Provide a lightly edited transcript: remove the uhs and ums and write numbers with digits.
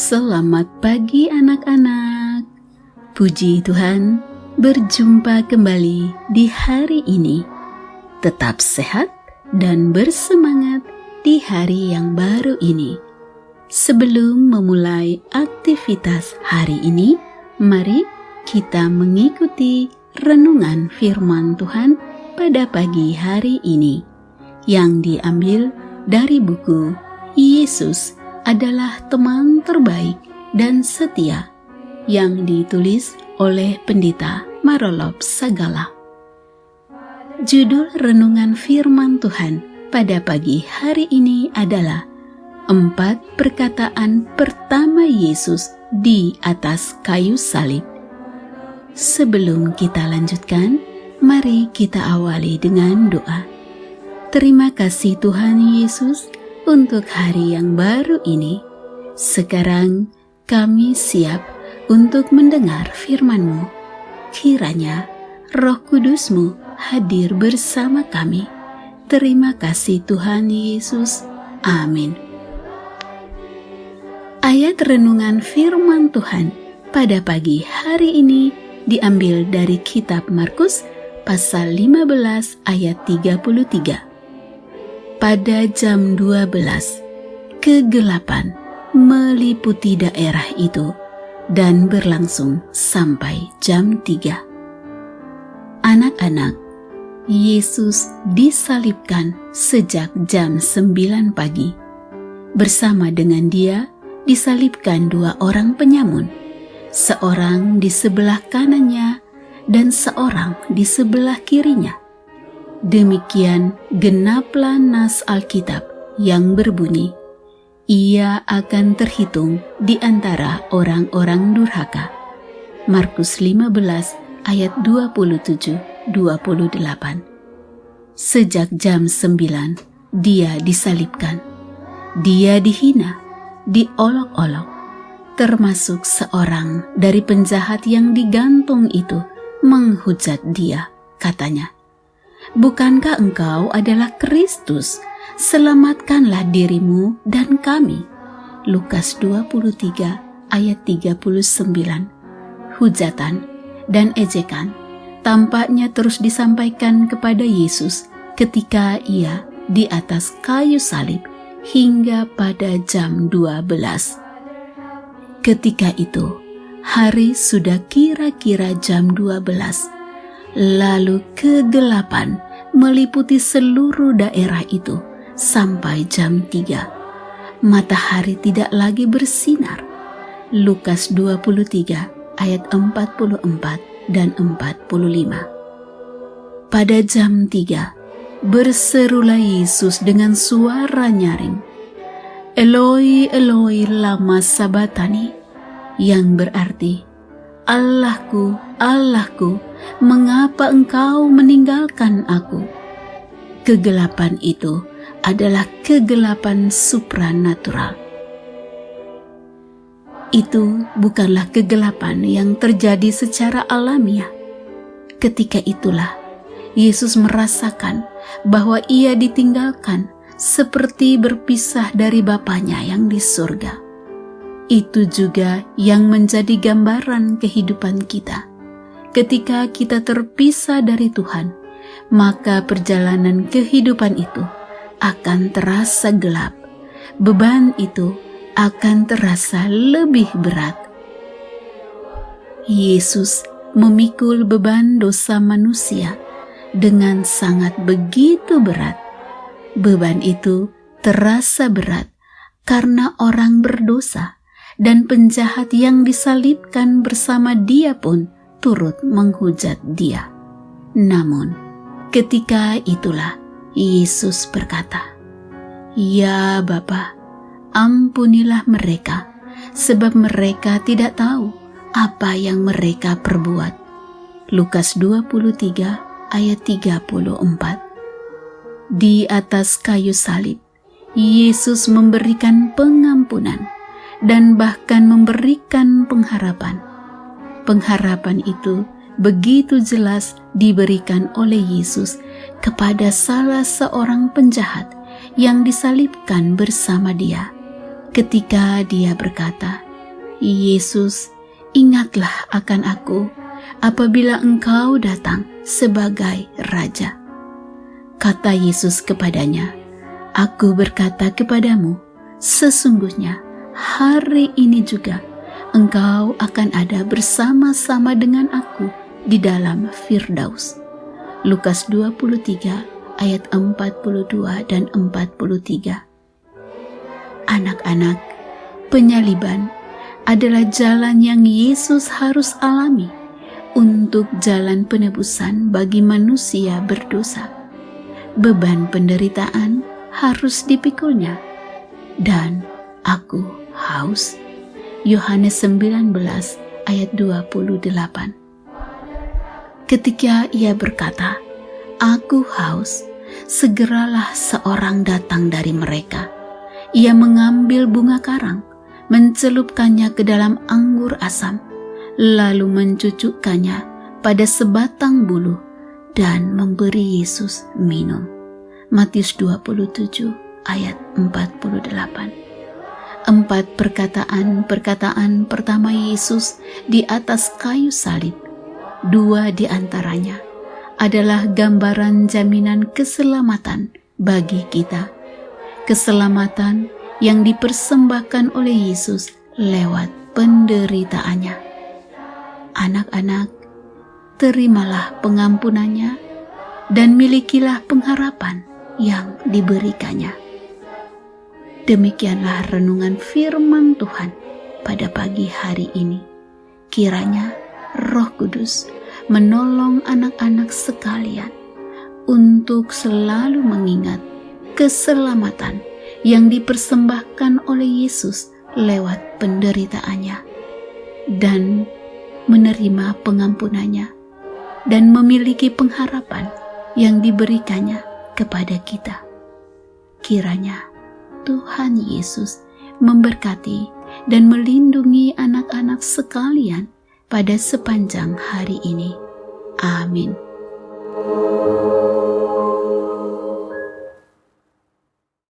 Selamat pagi anak-anak. Puji Tuhan, berjumpa kembali di hari ini. Tetap sehat dan bersemangat di hari yang baru ini. Sebelum memulai aktivitas hari ini, mari kita mengikuti renungan firman Tuhan pada pagi hari ini yang diambil dari buku Yesus adalah teman terbaik dan setia yang ditulis oleh Pendeta Marolop Sagala. Judul renungan firman Tuhan pada pagi hari ini adalah 4 perkataan pertama Yesus di atas kayu salib. Sebelum kita lanjutkan, mari kita awali dengan doa. Terima kasih Tuhan Yesus untuk hari yang baru ini. Sekarang kami siap untuk mendengar firman-Mu. Kiranya Roh Kudus-Mu hadir bersama kami. Terima kasih Tuhan Yesus. Amin. Ayat renungan firman Tuhan pada pagi hari ini diambil dari kitab Markus pasal 15 ayat 33. Pada jam 12, kegelapan meliputi daerah itu dan berlangsung sampai jam 3. Anak-anak, Yesus disalibkan sejak jam 9 pagi. Bersama dengan Dia disalibkan 2 orang penyamun, seorang di sebelah kanannya dan seorang di sebelah kirinya. Demikian genaplah nas Alkitab yang berbunyi, ia akan terhitung di antara orang-orang durhaka. Markus 15 ayat 27-28. Sejak jam 9 dia disalibkan. Dia dihina, diolok-olok, termasuk seorang dari penjahat yang digantung itu menghujat dia, katanya, bukankah engkau adalah Kristus? Selamatkanlah dirimu dan kami. Lukas 23 ayat 39. Hujatan dan ejekan tampaknya terus disampaikan kepada Yesus ketika ia di atas kayu salib hingga pada jam 12. Ketika itu, hari sudah kira-kira jam 12. Lalu kegelapan meliputi seluruh daerah itu sampai jam 3. Matahari tidak lagi bersinar. Lukas 23 ayat 44 dan 45. Pada jam 3, berserulah Yesus dengan suara nyaring, Eloi, Eloi, lama sabatani, yang berarti, Allahku, Allahku, mengapa engkau meninggalkan aku? Kegelapan itu adalah kegelapan supranatural. Itu bukanlah kegelapan yang terjadi secara alamiah. Ketika itulah Yesus merasakan bahwa ia ditinggalkan seperti berpisah dari Bapanya yang di surga. Itu juga yang menjadi gambaran kehidupan kita. Ketika kita terpisah dari Tuhan, maka perjalanan kehidupan itu akan terasa gelap. Beban itu akan terasa lebih berat. Yesus memikul beban dosa manusia dengan sangat begitu berat. Beban itu terasa berat karena orang berdosa dan penjahat yang disalibkan bersama Dia pun turut menghujat Dia. Namun, ketika itulah Yesus berkata, "Ya Bapa, ampunilah mereka, sebab mereka tidak tahu apa yang mereka perbuat." Lukas 23 ayat 34. Di atas kayu salib, Yesus memberikan pengampunan dan bahkan memberikan pengharapan. Pengharapan itu begitu jelas diberikan oleh Yesus kepada salah seorang penjahat yang disalibkan bersama Dia. Ketika Dia berkata, Yesus, ingatlah akan aku apabila Engkau datang sebagai Raja. Kata Yesus kepadanya, Aku berkata kepadamu, sesungguhnya hari ini juga engkau akan ada bersama-sama dengan aku di dalam Firdaus. Lukas 23 ayat 42 dan 43. Anak-anak, penyaliban adalah jalan yang Yesus harus alami untuk jalan penebusan bagi manusia berdosa. Beban penderitaan harus dipikulnya, dan aku haus. Yohanes 19 ayat 28. Ketika ia berkata, Aku haus, segeralah seorang datang dari mereka. Ia mengambil bunga karang, mencelupkannya ke dalam anggur asam, lalu mencucukkannya pada sebatang bulu dan memberi Yesus minum. Matius 27 ayat 48. 4 perkataan pertama Yesus di atas kayu salib, 2 di antaranya adalah gambaran jaminan keselamatan bagi kita. Keselamatan yang dipersembahkan oleh Yesus lewat penderitaannya. Anak-anak, terimalah pengampunannya dan milikilah pengharapan yang diberikannya. Demikianlah renungan firman Tuhan pada pagi hari ini. Kiranya Roh Kudus menolong anak-anak sekalian untuk selalu mengingat keselamatan yang dipersembahkan oleh Yesus lewat penderitaannya dan menerima pengampunannya dan memiliki pengharapan yang diberikannya kepada kita. Kiranya Tuhan Yesus memberkati dan melindungi anak-anak sekalian pada sepanjang hari ini. Amin.